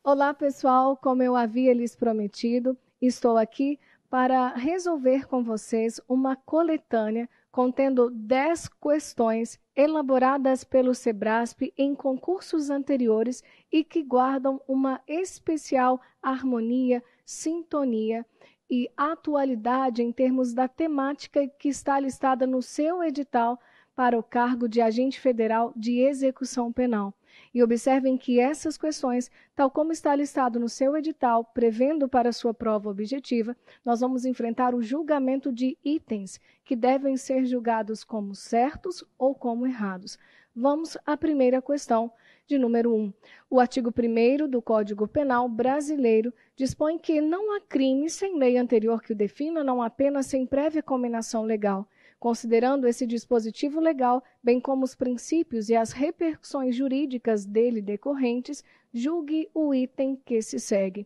Olá, pessoal! Como eu havia lhes prometido, estou aqui para resolver com vocês uma coletânea contendo 10 questões elaboradas pelo SEBRASP em concursos anteriores e que guardam uma especial harmonia, sintonia e atualidade em termos da temática que está listada no seu edital para o cargo de agente federal de execução penal. E observem que essas questões, tal como está listado no seu edital, prevendo para sua prova objetiva, nós vamos enfrentar o julgamento de itens que devem ser julgados como certos ou como errados. Vamos à primeira questão, de número 1. O artigo 1º do Código Penal brasileiro dispõe que não há crime sem lei anterior que o defina, não há pena sem prévia cominação legal. Considerando esse dispositivo legal, bem como os princípios e as repercussões jurídicas dele decorrentes, julgue o item que se segue.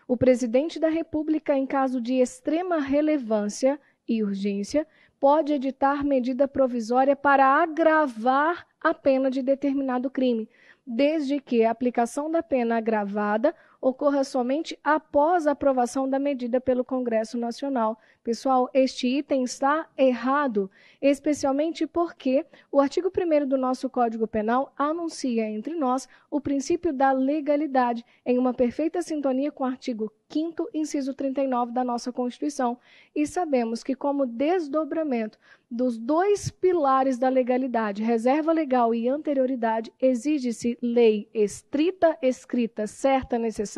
O presidente da República, em caso de extrema relevância e urgência, pode editar medida provisória para agravar a pena de determinado crime, desde que a aplicação da pena agravada ocorra somente após a aprovação da medida pelo Congresso Nacional. Pessoal, este item está errado, especialmente porque o artigo 1º do nosso Código Penal anuncia entre nós o princípio da legalidade, em uma perfeita sintonia com o artigo 5º, inciso 39 da nossa Constituição. E sabemos que, como desdobramento dos dois pilares da legalidade, reserva legal e anterioridade, exige-se lei estrita, escrita, certa, necessária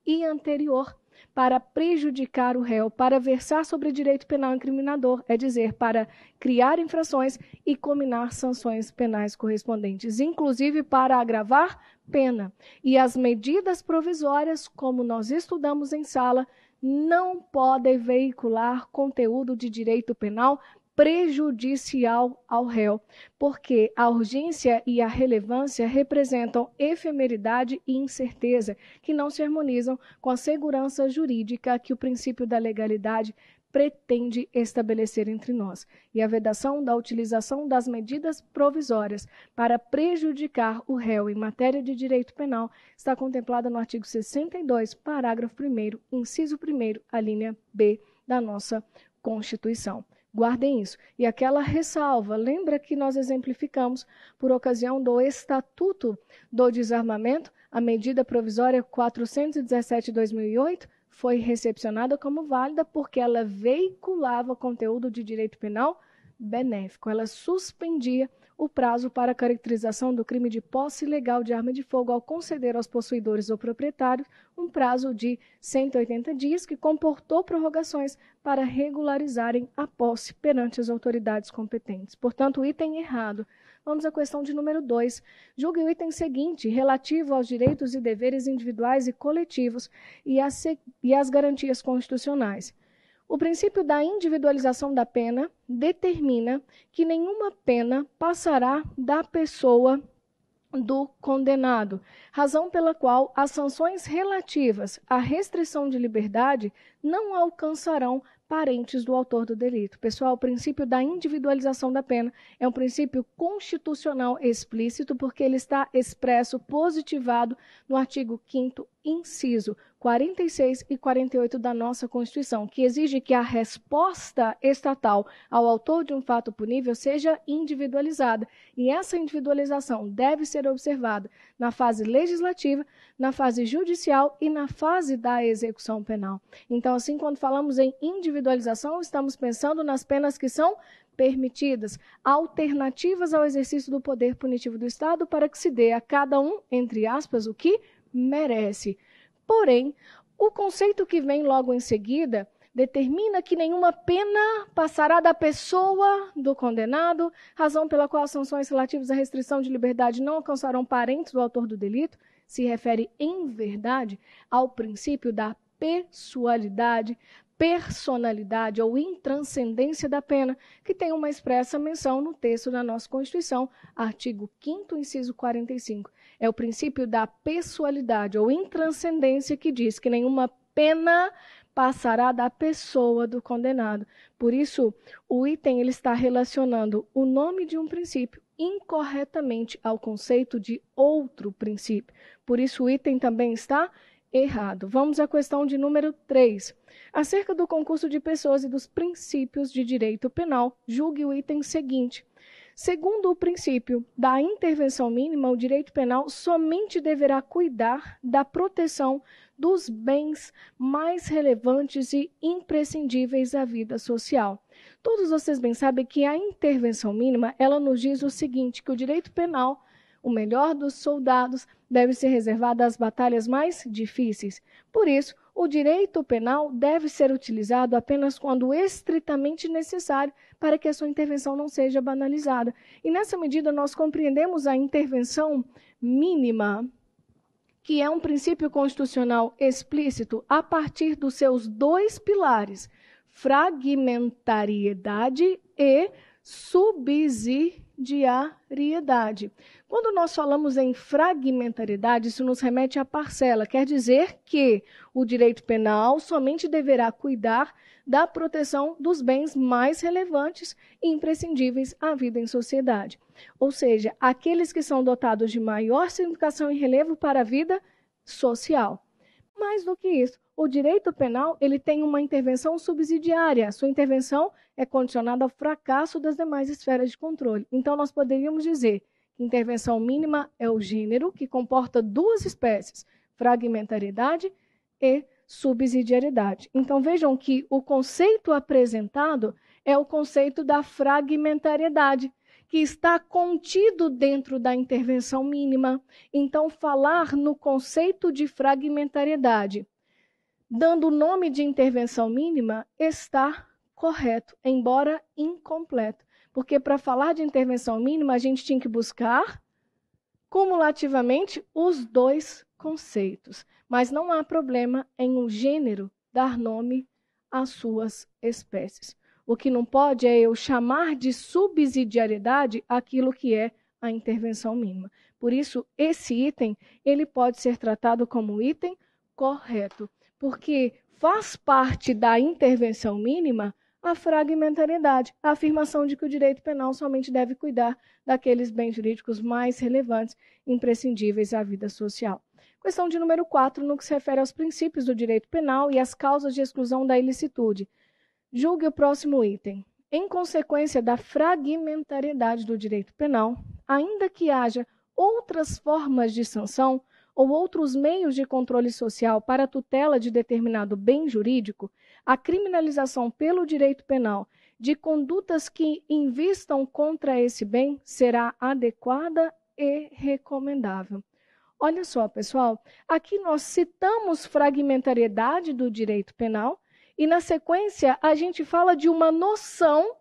e anterior para prejudicar o réu, para versar sobre direito penal incriminador, é dizer, para criar infrações e cominar sanções penais correspondentes, inclusive para agravar pena. E as medidas provisórias, como nós estudamos em sala, não podem veicular conteúdo de direito penal prejudicial ao réu, porque a urgência e a relevância representam efemeridade e incerteza, que não se harmonizam com a segurança jurídica que o princípio da legalidade pretende estabelecer entre nós. E a vedação da utilização das medidas provisórias para prejudicar o réu em matéria de direito penal está contemplada no artigo 62, parágrafo 1º, inciso 1º, a linha B da nossa Constituição. Guardem isso. E aquela ressalva, lembra que nós exemplificamos, por ocasião do Estatuto do Desarmamento, a medida provisória 417/2008 foi recepcionada como válida porque ela veiculava conteúdo de direito penal benéfico. Ela suspendia o prazo para a caracterização do crime de posse ilegal de arma de fogo ao conceder aos possuidores ou proprietários um prazo de 180 dias que comportou prorrogações para regularizarem a posse perante as autoridades competentes. Portanto, o item errado. Vamos à questão de número 2. Julgue o item seguinte, relativo aos direitos e deveres individuais e coletivos e às garantias constitucionais. O princípio da individualização da pena determina que nenhuma pena passará da pessoa do condenado, razão pela qual as sanções relativas à restrição de liberdade não alcançarão parentes do autor do delito. Pessoal, o princípio da individualização da pena é um princípio constitucional explícito porque ele está expresso, positivado no artigo 5º, inciso 46 e 48 da nossa Constituição, que exige que a resposta estatal ao autor de um fato punível seja individualizada. E essa individualização deve ser observada na fase legislativa, na fase judicial e na fase da execução penal. Então, assim, quando falamos em individualização, estamos pensando nas penas que são permitidas, alternativas ao exercício do poder punitivo do Estado para que se dê a cada um, entre aspas, o que merece. Porém, o conceito que vem logo em seguida determina que nenhuma pena passará da pessoa do condenado, razão pela qual as sanções relativas à restrição de liberdade não alcançarão parentes do autor do delito, se refere, em verdade, ao princípio da pessoalidade, personalidade ou intranscendência da pena, que tem uma expressa menção no texto da nossa Constituição, artigo 5º, inciso 45. É o princípio da pessoalidade ou intranscendência que diz que nenhuma pena passará da pessoa do condenado. Por isso, o item ele está relacionando o nome de um princípio incorretamente ao conceito de outro princípio. Por isso, o item também está errado. Vamos à questão de número 3. Acerca do concurso de pessoas e dos princípios de direito penal, julgue o item seguinte. Segundo o princípio da intervenção mínima, o direito penal somente deverá cuidar da proteção dos bens mais relevantes e imprescindíveis à vida social. Todos vocês bem sabem que a intervenção mínima, ela nos diz o seguinte, que o direito penal, o melhor dos soldados, deve ser reservado às batalhas mais difíceis. Por isso, o direito penal deve ser utilizado apenas quando estritamente necessário para que a sua intervenção não seja banalizada. E nessa medida nós compreendemos a intervenção mínima, que é um princípio constitucional explícito a partir dos seus dois pilares, fragmentariedade e subsidiariedade. Quando nós falamos em fragmentariedade, isso nos remete à parcela, quer dizer que o direito penal somente deverá cuidar da proteção dos bens mais relevantes e imprescindíveis à vida em sociedade. Ou seja, aqueles que são dotados de maior significação e relevo para a vida social. Mais do que isso, o direito penal ele tem uma intervenção subsidiária. Sua intervenção é condicionada ao fracasso das demais esferas de controle. Então, nós poderíamos dizer que intervenção mínima é o gênero que comporta duas espécies, fragmentariedade e subsidiariedade. Então, vejam que o conceito apresentado é o conceito da fragmentariedade, que está contido dentro da intervenção mínima. Então, falar no conceito de fragmentariedade, dando o nome de intervenção mínima, está correto, embora incompleto. Porque para falar de intervenção mínima, a gente tinha que buscar cumulativamente os dois conceitos. Mas não há problema em um gênero dar nome às suas espécies. O que não pode é eu chamar de subsidiariedade aquilo que é a intervenção mínima. Por isso, esse item ele pode ser tratado como item correto, porque faz parte da intervenção mínima a fragmentariedade, a afirmação de que o direito penal somente deve cuidar daqueles bens jurídicos mais relevantes e imprescindíveis à vida social. Questão de número 4, no que se refere aos princípios do direito penal e às causas de exclusão da ilicitude. Julgue o próximo item. Em consequência da fragmentariedade do direito penal, ainda que haja outras formas de sanção ou outros meios de controle social para a tutela de determinado bem jurídico, a criminalização pelo direito penal de condutas que invistam contra esse bem será adequada e recomendável. Olha só, pessoal, aqui nós citamos fragmentariedade do direito penal e, na sequência, a gente fala de uma noção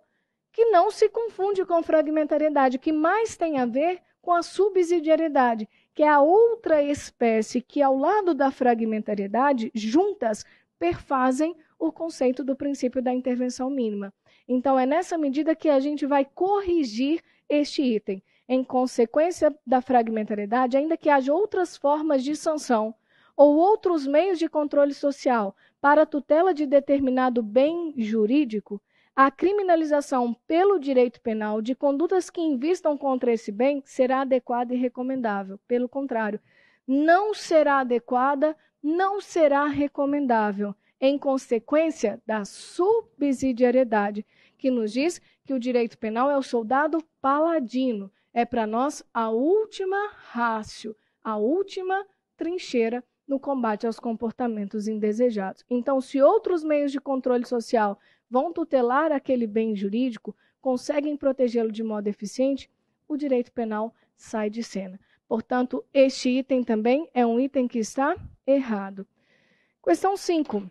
que não se confunde com fragmentariedade, que mais tem a ver com a subsidiariedade, que é a outra espécie que, ao lado da fragmentariedade, juntas perfazem o conceito do princípio da intervenção mínima. Então, é nessa medida que a gente vai corrigir este item. Em consequência da fragmentariedade, ainda que haja outras formas de sanção ou outros meios de controle social para a tutela de determinado bem jurídico, a criminalização pelo direito penal de condutas que invistam contra esse bem será adequada e recomendável. Pelo contrário, não será adequada, não será recomendável, em consequência da subsidiariedade, que nos diz que o direito penal é o soldado paladino, é para nós a última rácio, a última trincheira no combate aos comportamentos indesejados. Então, se outros meios de controle social vão tutelar aquele bem jurídico, conseguem protegê-lo de modo eficiente, o direito penal sai de cena. Portanto, este item também é um item que está errado. Questão 5.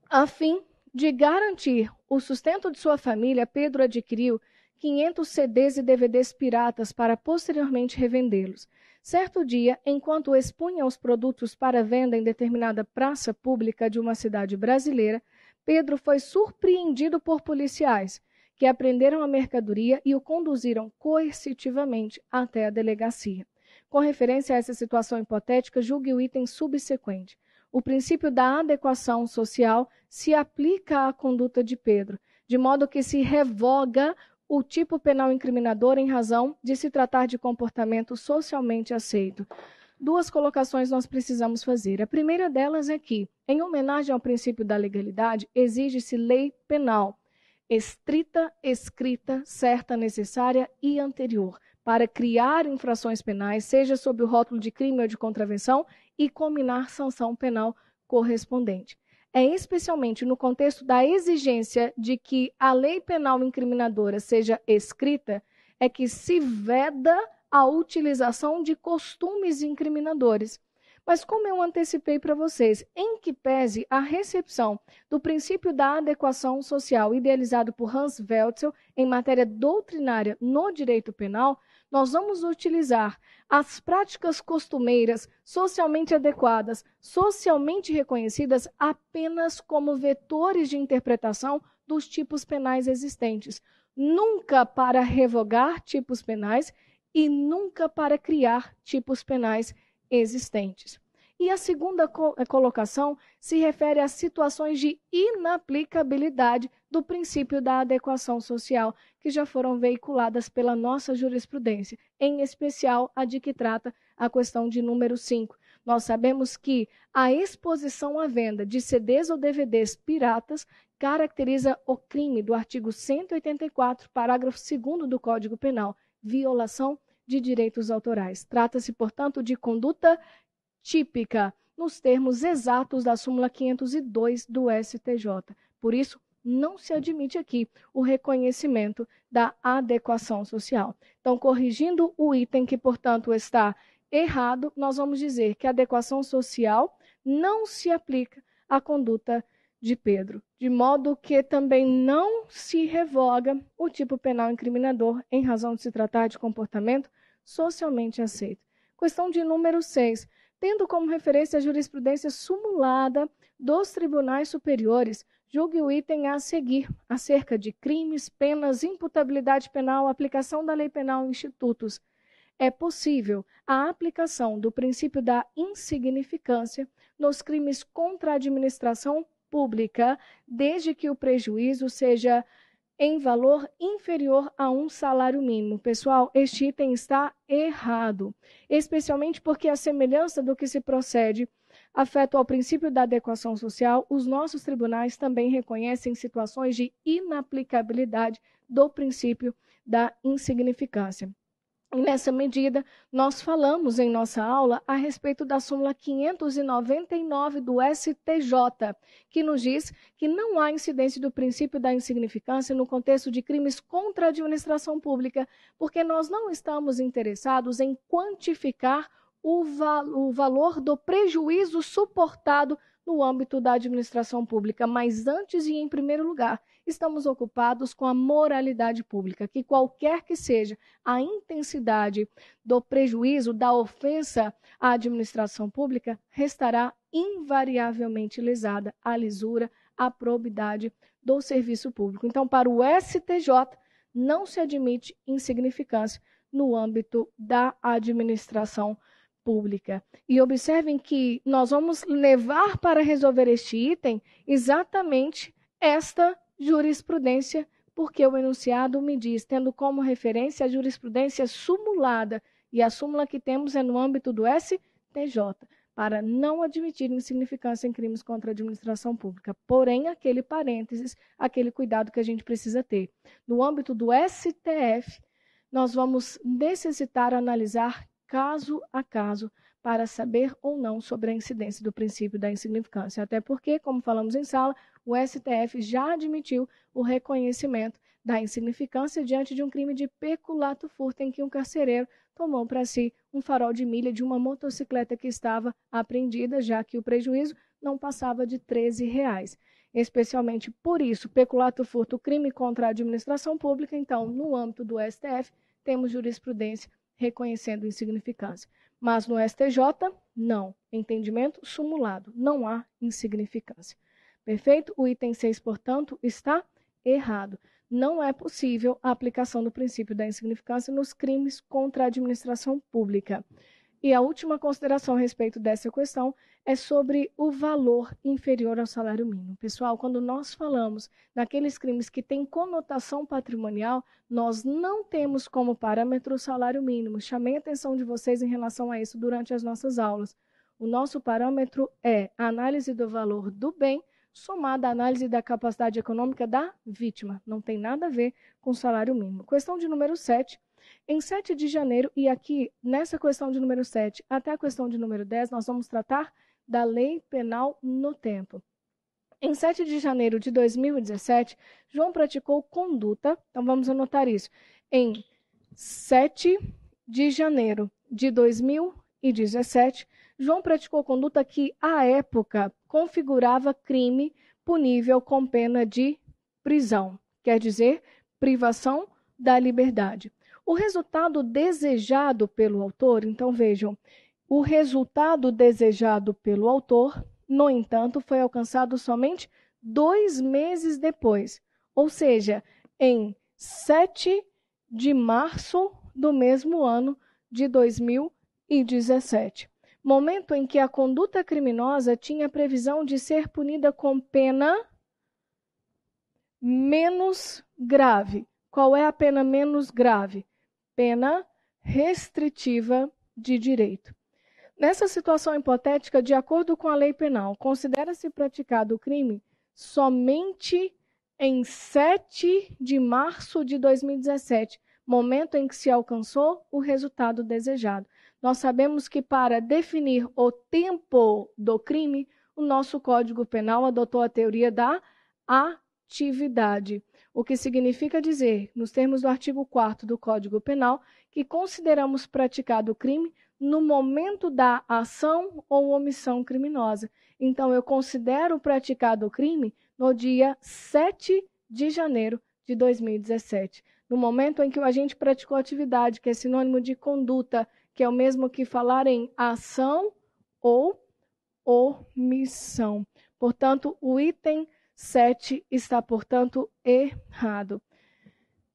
A fim de garantir o sustento de sua família, Pedro adquiriu 500 CDs e DVDs piratas para posteriormente revendê-los. Certo dia, enquanto expunha os produtos para venda em determinada praça pública de uma cidade brasileira, Pedro foi surpreendido por policiais, que apreenderam a mercadoria e o conduziram coercitivamente até a delegacia. Com referência a essa situação hipotética, julgue o item subsequente. O princípio da adequação social se aplica à conduta de Pedro, de modo que se revoga o tipo penal incriminador em razão de se tratar de comportamento socialmente aceito. Duas colocações nós precisamos fazer. A primeira delas é que, em homenagem ao princípio da legalidade, exige-se lei penal, estrita, escrita, certa, necessária e anterior, para criar infrações penais, seja sob o rótulo de crime ou de contravenção, e comminar sanção penal correspondente. É especialmente no contexto da exigência de que a lei penal incriminadora seja escrita, é que se veda a utilização de costumes incriminadores. Mas como eu antecipei para vocês, em que pese a recepção do princípio da adequação social idealizado por Hans Welzel em matéria doutrinária no direito penal, nós vamos utilizar as práticas costumeiras socialmente adequadas, socialmente reconhecidas apenas como vetores de interpretação dos tipos penais existentes, nunca para revogar tipos penais e nunca para criar tipos penais existentes. E a segunda colocação se refere às situações de inaplicabilidade do princípio da adequação social, que já foram veiculadas pela nossa jurisprudência, em especial a de que trata a questão de número 5. Nós sabemos que a exposição à venda de CDs ou DVDs piratas caracteriza o crime do artigo 184, parágrafo 2º do Código Penal, violação de direitos autorais. Trata-se, portanto, de conduta típica, nos termos exatos da súmula 502 do STJ. Por isso, não se admite aqui o reconhecimento da adequação social. Então, corrigindo o item que, portanto, está errado, nós vamos dizer que a adequação social não se aplica à conduta de Pedro, de modo que também não se revoga o tipo penal incriminador em razão de se tratar de comportamento socialmente aceito. Questão de número 6. Tendo como referência a jurisprudência sumulada dos tribunais superiores, julgue o item a seguir, acerca de crimes, penas, imputabilidade penal, aplicação da lei penal e institutos. É possível a aplicação do princípio da insignificância nos crimes contra a administração pública, desde que o prejuízo seja em valor inferior a um salário mínimo. Pessoal, este item está errado, especialmente porque a semelhança do que se procede afeta ao princípio da adequação social, os nossos tribunais também reconhecem situações de inaplicabilidade do princípio da insignificância. Nessa medida, nós falamos em nossa aula a respeito da súmula 599 do STJ, que nos diz que não há incidência do princípio da insignificância no contexto de crimes contra a administração pública, porque nós não estamos interessados em quantificar o valor do prejuízo suportado no âmbito da administração pública, mas antes e em primeiro lugar, estamos ocupados com a moralidade pública, que qualquer que seja a intensidade do prejuízo, da ofensa à administração pública, restará invariavelmente lesada a lisura, a probidade do serviço público. Então, para o STJ, não se admite insignificância no âmbito da administração pública. E observem que nós vamos levar para resolver este item exatamente esta jurisprudência, porque o enunciado me diz, tendo como referência a jurisprudência sumulada, e a súmula que temos é no âmbito do STJ, para não admitir insignificância em crimes contra a administração pública. Porém, aquele parênteses, aquele cuidado que a gente precisa ter. No âmbito do STF, nós vamos necessitar analisar caso a caso para saber ou não sobre a incidência do princípio da insignificância. Até porque, como falamos em sala, o STF já admitiu o reconhecimento da insignificância diante de um crime de peculato furto em que um carcereiro tomou para si um farol de milha de uma motocicleta que estava apreendida, já que o prejuízo não passava de R$13. Especialmente por isso, peculato furto, crime contra a administração pública, então, no âmbito do STF, temos jurisprudência reconhecendo insignificância. Mas no STJ, não. Entendimento sumulado. Não há insignificância. Perfeito? O item 6, portanto, está errado. Não é possível a aplicação do princípio da insignificância nos crimes contra a administração pública. E a última consideração a respeito dessa questão é sobre o valor inferior ao salário mínimo. Pessoal, quando nós falamos naqueles crimes que têm conotação patrimonial, nós não temos como parâmetro o salário mínimo. Chamei a atenção de vocês em relação a isso durante as nossas aulas. O nosso parâmetro é a análise do valor do bem somada à análise da capacidade econômica da vítima. Não tem nada a ver com o salário mínimo. Questão de número 7. Em 7 de janeiro, e aqui nessa questão de número 7 até a questão de número 10, nós vamos tratar da lei penal no tempo. Em 7 de janeiro de 2017, João praticou conduta, então vamos anotar isso. Em 7 de janeiro de 2017, João praticou conduta que, à época, configurava crime punível com pena de prisão, quer dizer, privação da liberdade. O resultado desejado pelo autor, então vejam, o resultado desejado pelo autor, no entanto, foi alcançado somente 2 meses depois, ou seja, em 7 de março do mesmo ano de 2017, momento em que a conduta criminosa tinha previsão de ser punida com pena menos grave. Qual é a pena menos grave? Pena restritiva de direito. Nessa situação hipotética, de acordo com a lei penal, considera-se praticado o crime somente em 7 de março de 2017, momento em que se alcançou o resultado desejado. Nós sabemos que para definir o tempo do crime, o nosso Código Penal adotou a teoria da atividade, o que significa dizer, nos termos do artigo 4º do Código Penal, que consideramos praticado o crime no momento da ação ou omissão criminosa. Então, eu considero praticado o crime no dia 7 de janeiro de 2017, no momento em que o agente praticou a atividade, que é sinônimo de conduta, que é o mesmo que falar em ação ou omissão. Portanto, o item 7 está, portanto, errado.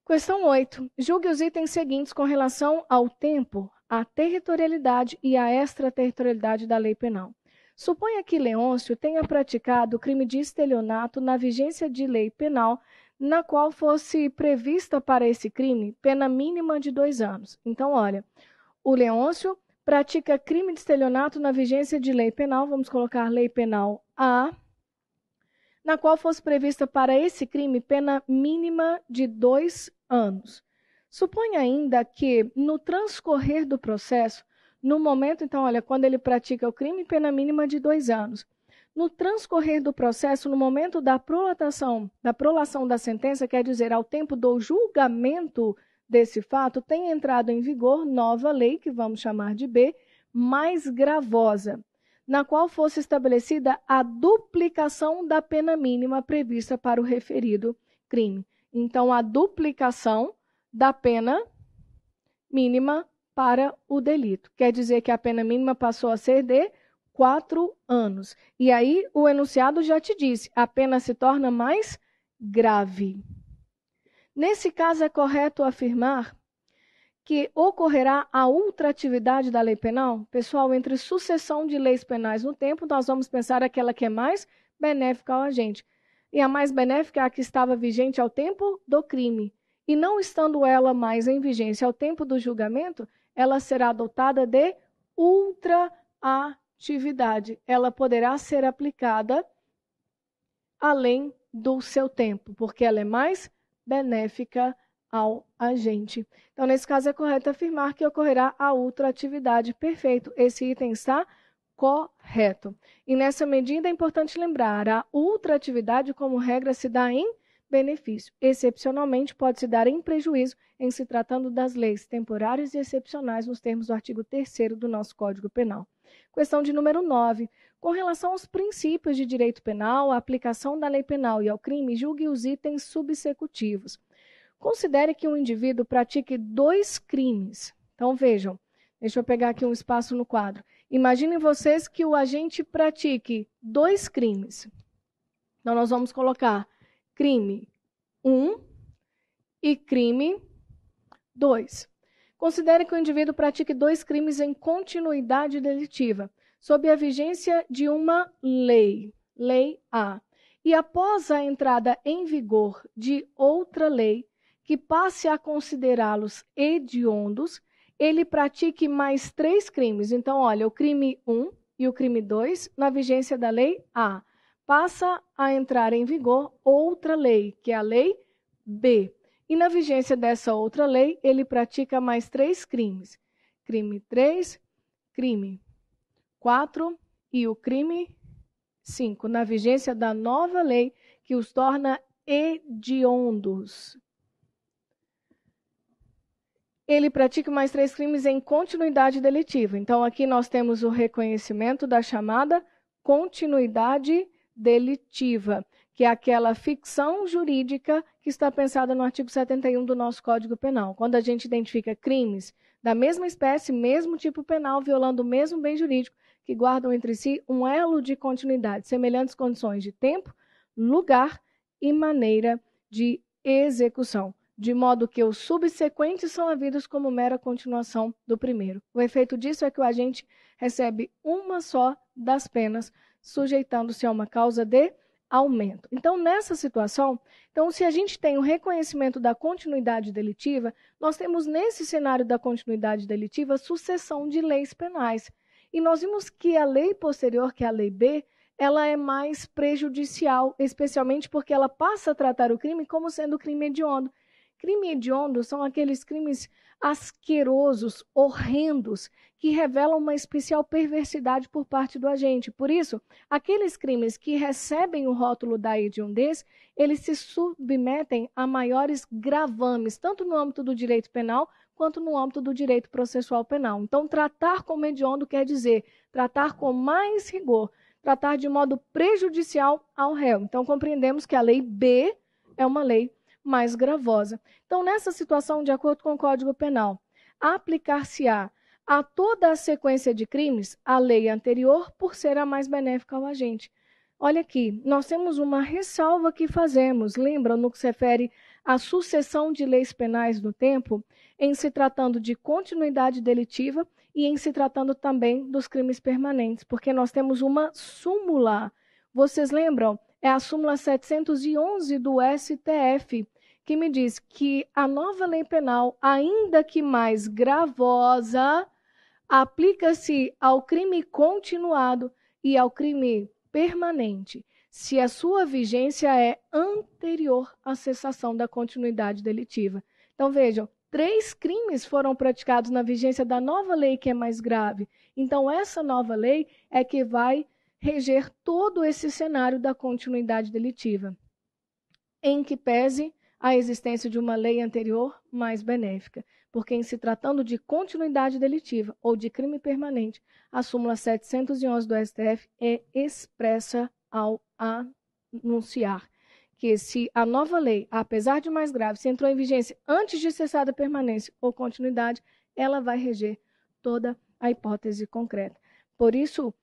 Questão 8. Julgue os itens seguintes com relação ao tempo, à territorialidade e à extraterritorialidade da lei penal. Suponha que Leôncio tenha praticado o crime de estelionato na vigência de lei penal, na qual fosse prevista para esse crime pena mínima de 2 anos. Então, olha, o Leôncio pratica crime de estelionato na vigência de lei penal, vamos colocar lei penal A, na qual fosse prevista para esse crime pena mínima de 2 anos. Suponha ainda que, no transcorrer do processo, no momento, então, olha, quando ele pratica o crime, pena mínima de 2 anos. No transcorrer do processo, no momento da prolação da sentença, quer dizer, ao tempo do julgamento desse fato, tem entrado em vigor nova lei, que vamos chamar de B, mais gravosa, na qual fosse estabelecida a duplicação da pena mínima prevista para o referido crime. Então, a duplicação da pena mínima para o delito. Quer dizer que a pena mínima passou a ser de 4 anos. E aí, o enunciado já te disse, a pena se torna mais grave. Nesse caso, é correto afirmar que ocorrerá a ultratividade da lei penal? Pessoal, entre sucessão de leis penais no tempo, nós vamos pensar aquela que é mais benéfica ao agente. E a mais benéfica é a que estava vigente ao tempo do crime. E não estando ela mais em vigência ao tempo do julgamento, ela será dotada de ultraatividade. Ela poderá ser aplicada além do seu tempo, porque ela é mais benéfica ao agente. Então, nesse caso, é correto afirmar que ocorrerá a ultraatividade. Perfeito, esse item está correto. E nessa medida é importante lembrar, a ultraatividade, como regra, se dá em benefício. Excepcionalmente, pode se dar em prejuízo em se tratando das leis temporárias e excepcionais nos termos do artigo 3º do nosso Código Penal. Questão de número 9. Com relação aos princípios de direito penal, a aplicação da lei penal e ao crime, julgue os itens subsecutivos. Considere que um indivíduo pratique 2 crimes. Então, vejam, deixa eu pegar aqui um espaço no quadro. Imaginem vocês que o agente pratique 2 crimes. Então, nós vamos colocar crime 1 e crime 2. Considere que o indivíduo pratique 2 crimes em continuidade delitiva, sob a vigência de uma lei, Lei A, e após a entrada em vigor de outra lei que passe a considerá-los hediondos, ele pratique mais 3 crimes. Então, olha, o crime 1 e o crime 2, na vigência da lei A. Passa a entrar em vigor outra lei, que é a lei B. E na vigência dessa outra lei, ele pratica mais 3 crimes. Crime 3, crime 4 e o crime 5, na vigência da nova lei que os torna hediondos. Ele pratica mais 3 crimes em continuidade delitiva. Então, aqui nós temos o reconhecimento da chamada continuidade delitiva, que é aquela ficção jurídica que está pensada no artigo 71 do nosso Código Penal. Quando a gente identifica crimes da mesma espécie, mesmo tipo penal, violando o mesmo bem jurídico, que guardam entre si um elo de continuidade, semelhantes condições de tempo, lugar e maneira de execução, de modo que os subsequentes são havidos como mera continuação do primeiro. O efeito disso é que o agente recebe uma só das penas, sujeitando-se a uma causa de aumento. Então, nessa situação, se a gente tem o reconhecimento da continuidade delitiva, nós temos nesse cenário da continuidade delitiva sucessão de leis penais. E nós vimos que a lei posterior, que é a lei B, ela é mais prejudicial, especialmente porque ela passa a tratar o crime como sendo crime hediondo. Crime hediondo são aqueles crimes asquerosos, horrendos, que revelam uma especial perversidade por parte do agente. Por isso, aqueles crimes que recebem o rótulo da hediondez, eles se submetem a maiores gravames, tanto no âmbito do direito penal, quanto no âmbito do direito processual penal. Então, tratar como hediondo quer dizer tratar com mais rigor, tratar de modo prejudicial ao réu. Então, compreendemos que a lei B é uma lei mais gravosa. Então, nessa situação, de acordo com o Código Penal, aplicar-se-á a toda a sequência de crimes a lei anterior por ser a mais benéfica ao agente. Olha aqui, nós temos uma ressalva que fazemos, lembram, no que se refere à sucessão de leis penais no tempo, em se tratando de continuidade delitiva e em se tratando também dos crimes permanentes, porque nós temos uma súmula. Vocês lembram? É a súmula 711 do STF, que me diz que a nova lei penal, ainda que mais gravosa, aplica-se ao crime continuado e ao crime permanente, se a sua vigência é anterior à cessação da continuidade delitiva. Então, vejam, 3 crimes foram praticados na vigência da nova lei, que é mais grave. Então, essa nova lei é que vai reger todo esse cenário da continuidade delitiva, em que pese a existência de uma lei anterior mais benéfica, porque em se tratando de continuidade delitiva ou de crime permanente, a súmula 711 do STF é expressa ao anunciar que se a nova lei, apesar de mais grave, se entrou em vigência antes de cessar a permanência ou continuidade, ela vai reger toda a hipótese concreta. Por isso,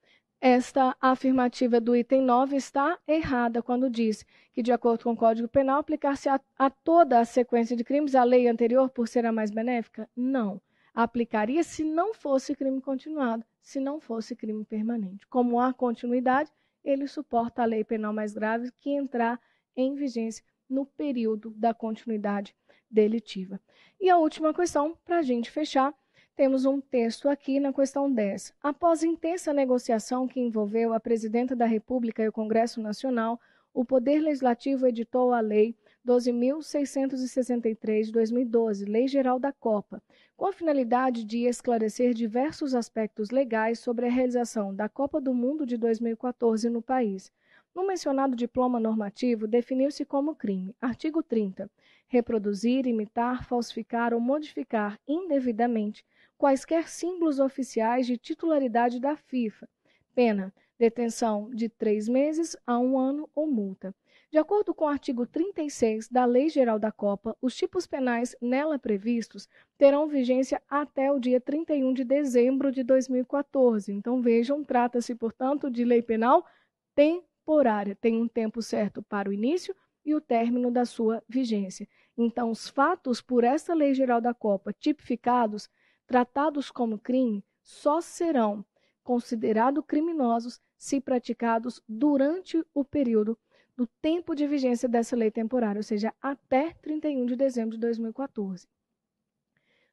esta afirmativa do item 9 está errada quando diz que, de acordo com o Código Penal, aplicar-se a toda a sequência de crimes a lei anterior por ser a mais benéfica? Não. Aplicaria se não fosse crime continuado, se não fosse crime permanente. Como há continuidade, ele suporta a lei penal mais grave que entrar em vigência no período da continuidade delitiva. E a última questão, para a gente fechar, temos um texto aqui na questão 10. Após intensa negociação que envolveu a Presidenta da República e o Congresso Nacional, o Poder Legislativo editou a Lei 12.663 de 2012, Lei Geral da Copa, com a finalidade de esclarecer diversos aspectos legais sobre a realização da Copa do Mundo de 2014 no país. No mencionado diploma normativo, definiu-se como crime. Artigo 30. Reproduzir, imitar, falsificar ou modificar indevidamente quaisquer símbolos oficiais de titularidade da FIFA. Pena, detenção de 3 meses a 1 ano ou multa. De acordo com o artigo 36 da Lei Geral da Copa, os tipos penais nela previstos terão vigência até o dia 31 de dezembro de 2014. Então, vejam, trata-se, portanto, de lei penal temporária. Tem um tempo certo para o início e o término da sua vigência. Então, os fatos por essa Lei Geral da Copa tipificados, tratados como crime, só serão considerados criminosos se praticados durante o período do tempo de vigência dessa lei temporária, ou seja, até 31 de dezembro de 2014.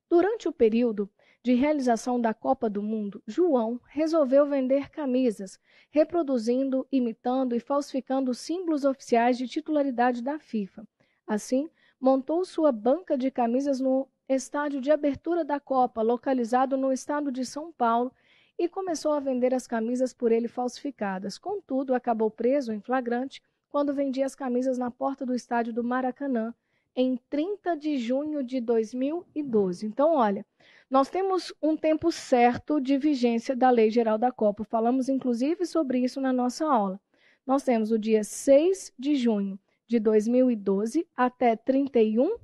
Durante o período de realização da Copa do Mundo, João resolveu vender camisas, reproduzindo, imitando e falsificando os símbolos oficiais de titularidade da FIFA. Assim, montou sua banca de camisas no estádio de abertura da Copa, localizado no estado de São Paulo, e começou a vender as camisas por ele falsificadas. Contudo, acabou preso em flagrante quando vendia as camisas na porta do estádio do Maracanã, em 30 de junho de 2012. Então, olha, nós temos um tempo certo de vigência da Lei Geral da Copa. Falamos, inclusive, sobre isso na nossa aula. Nós temos o dia 6 de junho de 2012 até 31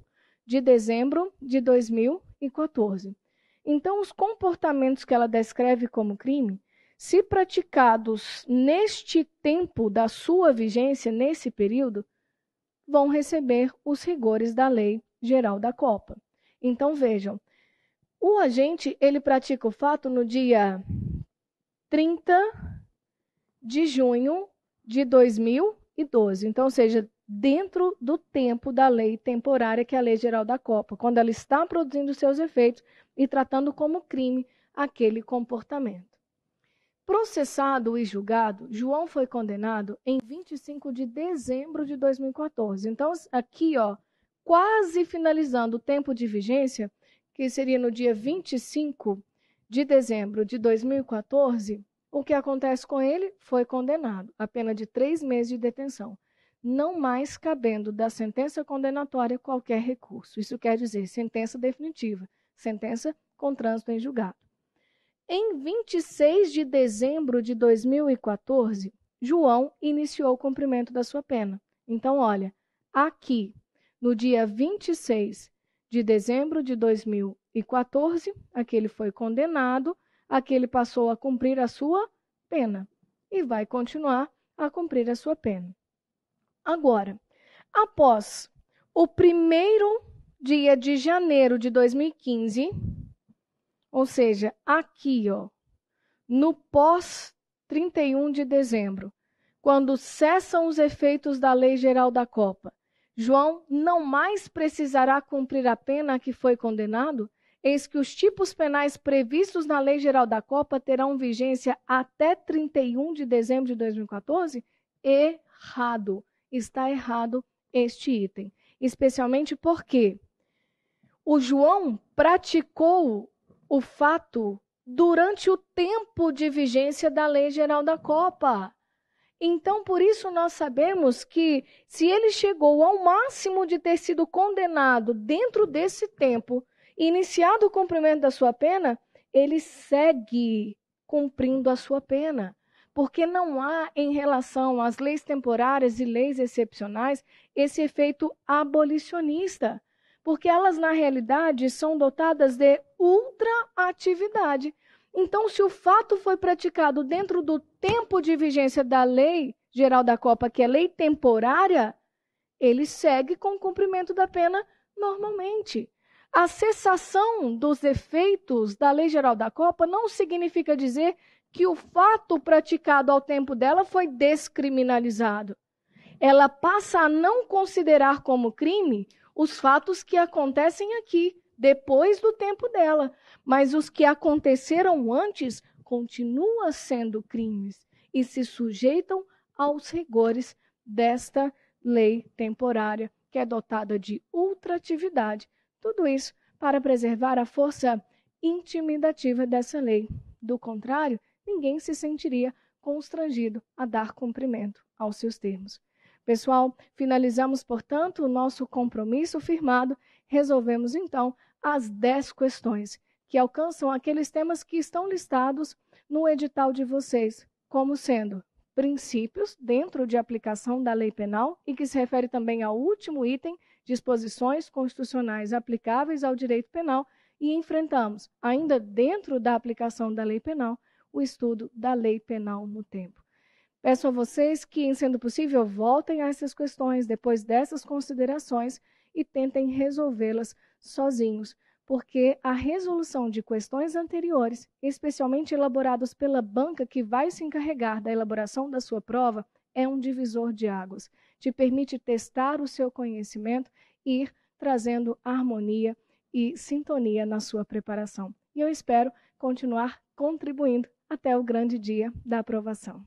de dezembro de 2014. Então, os comportamentos que ela descreve como crime, se praticados neste tempo da sua vigência, nesse período, vão receber os rigores da Lei Geral da Copa. Então, vejam, o agente, ele pratica o fato no dia 30 de junho de 2012. Então, ou seja, dentro do tempo da lei temporária, que é a Lei Geral da Copa, quando ela está produzindo seus efeitos e tratando como crime aquele comportamento. Processado e julgado, João foi condenado em 25 de dezembro de 2014. Então, aqui, ó, quase finalizando o tempo de vigência, que seria no dia 25 de dezembro de 2014, o que acontece com ele? Foi condenado a pena de 3 meses de detenção, não mais cabendo da sentença condenatória qualquer recurso. Isso quer dizer sentença definitiva, sentença com trânsito em julgado. Em 26 de dezembro de 2014, João iniciou o cumprimento da sua pena. Então, olha, aqui, no dia 26 de dezembro de 2014, aqui ele foi condenado, aqui ele passou a cumprir a sua pena e vai continuar a cumprir a sua pena. Agora, após o primeiro dia de janeiro de 2015, ou seja, aqui, ó, no pós 31 de dezembro, quando cessam os efeitos da Lei Geral da Copa, João não mais precisará cumprir a pena a que foi condenado, eis que os tipos penais previstos na Lei Geral da Copa terão vigência até 31 de dezembro de 2014? Errado. Está errado este item. Especialmente porque o João praticou o fato durante o tempo de vigência da Lei Geral da Copa. Então, por isso nós sabemos que se ele chegou ao máximo de ter sido condenado dentro desse tempo, iniciado o cumprimento da sua pena, ele segue cumprindo a sua pena. Porque não há, em relação às leis temporárias e leis excepcionais, esse efeito abolicionista. Porque elas, na realidade, são dotadas de ultraatividade. Então, se o fato foi praticado dentro do tempo de vigência da Lei Geral da Copa, que é lei temporária, ele segue com o cumprimento da pena normalmente. A cessação dos efeitos da Lei Geral da Copa não significa dizer que o fato praticado ao tempo dela foi descriminalizado. Ela passa a não considerar como crime os fatos que acontecem aqui, depois do tempo dela. Mas os que aconteceram antes continuam sendo crimes e se sujeitam aos rigores desta lei temporária, que é dotada de ultratividade. Tudo isso para preservar a força intimidativa dessa lei. Do contrário, ninguém se sentiria constrangido a dar cumprimento aos seus termos. Pessoal, finalizamos, portanto, o nosso compromisso firmado. Resolvemos, então, as 10 questões que alcançam aqueles temas que estão listados no edital de vocês, como sendo princípios dentro de aplicação da lei penal e que se refere também ao último item, disposições constitucionais aplicáveis ao direito penal, e enfrentamos, ainda dentro da aplicação da lei penal, o estudo da lei penal no tempo. Peço a vocês que, em sendo possível, voltem a essas questões depois dessas considerações e tentem resolvê-las sozinhos, porque a resolução de questões anteriores, especialmente elaboradas pela banca que vai se encarregar da elaboração da sua prova, é um divisor de águas. Te permite testar o seu conhecimento e ir trazendo harmonia e sintonia na sua preparação. E eu espero continuar contribuindo até o grande dia da aprovação.